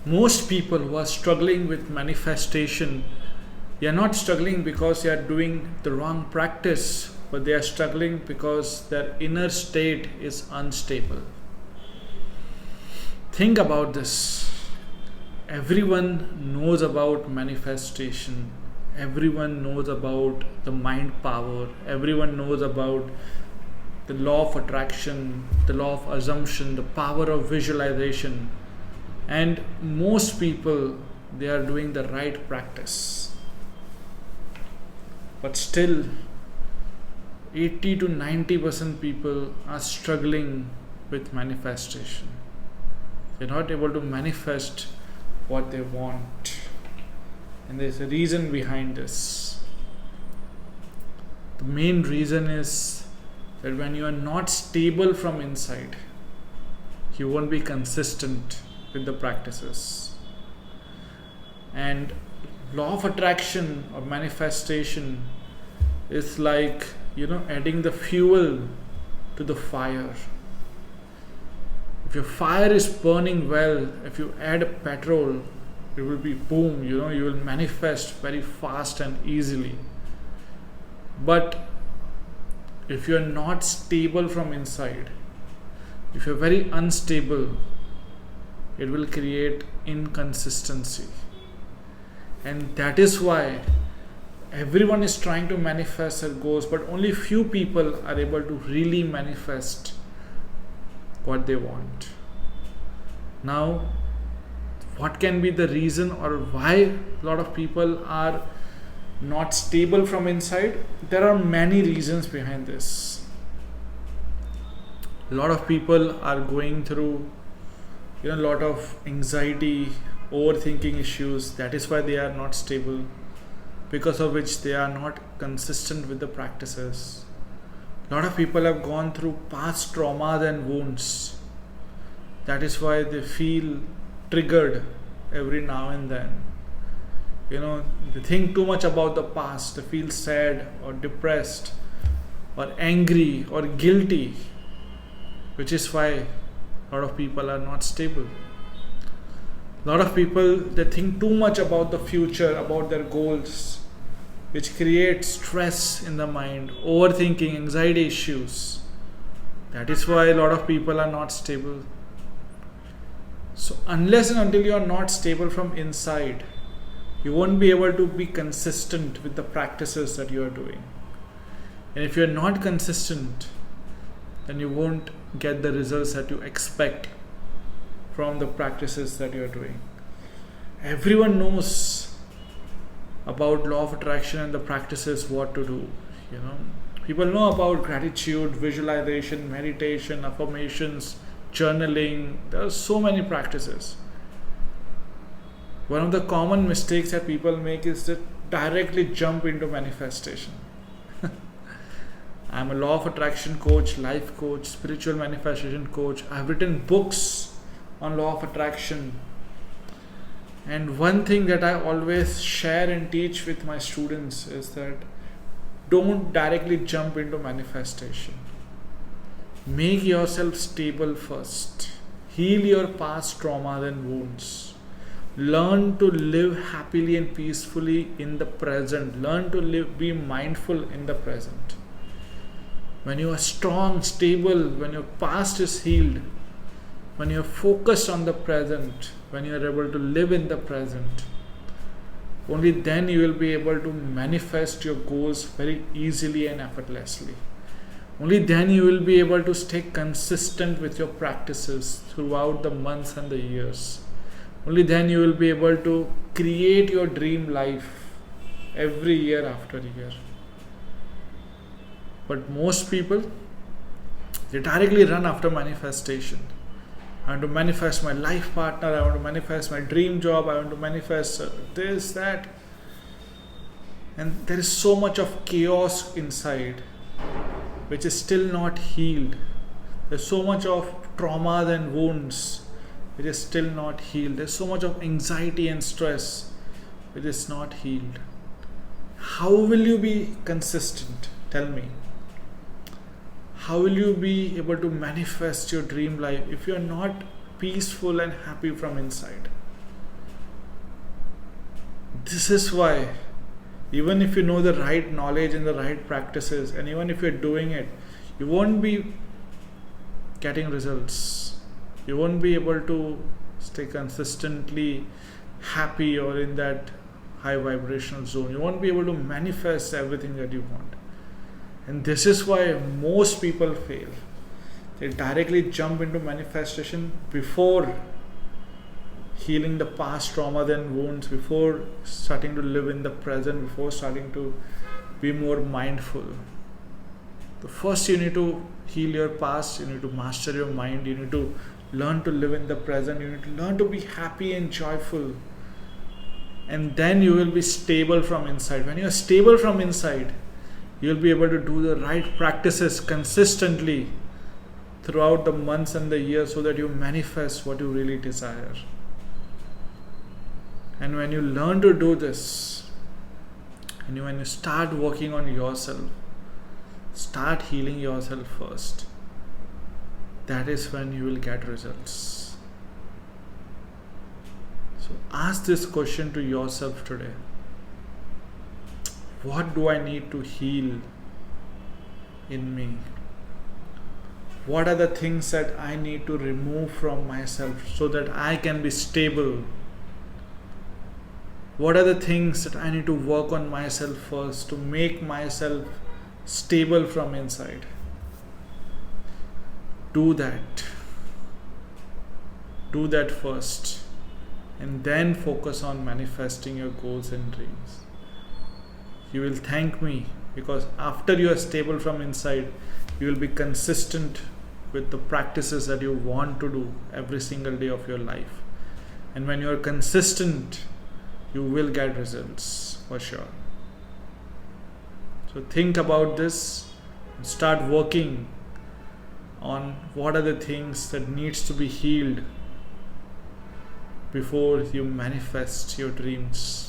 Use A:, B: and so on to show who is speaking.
A: Most people who are struggling with manifestation, they are not struggling because they are doing the wrong practice, but they are struggling because their inner state is unstable. Think about this. Everyone knows about manifestation. Everyone knows about the mind power. Everyone knows about the law of attraction, the law of assumption, the power of visualization. And most people, they are doing the right practice. But still, 80 to 90% people are struggling with manifestation. They're not able to manifest what they want. And there's a reason behind this. The main reason is that when you are not stable from inside, you won't be consistent with the practices. And law of attraction or manifestation is like, adding the fuel to the fire. If your fire is burning well, if you add petrol, it will be boom, you will manifest very fast and easily. But if you are not stable from inside, if you are very unstable, it will create inconsistency. And that is why everyone is trying to manifest their goals, but only few people are able to really manifest what they want. Now, what can be the reason or why a lot of people are not stable from inside? There are many reasons behind this. A lot of people are going through a lot of anxiety, overthinking issues. That is why they are not stable, because of which they are not consistent with the practices. A lot of people have gone through past traumas and wounds. That is why they feel triggered every now and then. They think too much about the past. They feel sad or depressed or angry or guilty, which is why a lot of people are not stable. A lot of people, they think too much about the future, about their goals, which creates stress in the mind, overthinking, anxiety issues. That is why a lot of people are not stable. So unless and until you are not stable from inside, you won't be able to be consistent with the practices that you are doing. And if you are not consistent, then you won't get the results that you expect from the practices that you are doing. Everyone knows about law of attraction and the practices, what to do. People know about gratitude, visualization, meditation, affirmations, journaling. There are so many practices. One of the common mistakes that people make is to directly jump into manifestation. I'm a law of attraction coach, life coach, spiritual manifestation coach. I've written books on law of attraction. And one thing that I always share and teach with my students is that don't directly jump into manifestation. Make yourself stable first. Heal your past traumas and wounds. Learn to live happily and peacefully in the present. Learn to be mindful in the present. When you are strong, stable, when your past is healed, when you are focused on the present, when you are able to live in the present, only then you will be able to manifest your goals very easily and effortlessly. Only then you will be able to stay consistent with your practices throughout the months and the years. Only then you will be able to create your dream life every year after year. But most people, they directly run after manifestation. I want to manifest my life partner, I want to manifest my dream job, I want to manifest this, that. And there is so much of chaos inside, which is still not healed. There's so much of traumas and wounds, which is still not healed. There's so much of anxiety and stress, which is not healed. How will you be consistent? Tell me. How will you be able to manifest your dream life if you are not peaceful and happy from inside? This is why, even if you know the right knowledge and the right practices, and even if you're doing it, you won't be getting results. You won't be able to stay consistently happy or in that high vibrational zone. You won't be able to manifest everything that you want. And this is why most people fail. They directly jump into manifestation before healing the past trauma, then wounds, before starting to live in the present, before starting to be more mindful. The first, you need to heal your past, you need to master your mind, you need to learn to live in the present, you need to learn to be happy and joyful. And then you will be stable from inside. When you are stable from inside, you will be able to do the right practices consistently throughout the months and the years so that you manifest what you really desire. And when you learn to do this, and when you start working on yourself, start healing yourself first, that is when you will get results. So ask this question to yourself today. What do I need to heal in me? What are the things that I need to remove from myself so that I can be stable? What are the things that I need to work on myself first to make myself stable from inside? Do that. Do that first. And then focus on manifesting your goals and dreams. You will thank me, because after you are stable from inside, you will be consistent with the practices that you want to do every single day of your life. And when you are consistent, you will get results for sure. So think about this and start working on what are the things that needs to be healed before you manifest your dreams.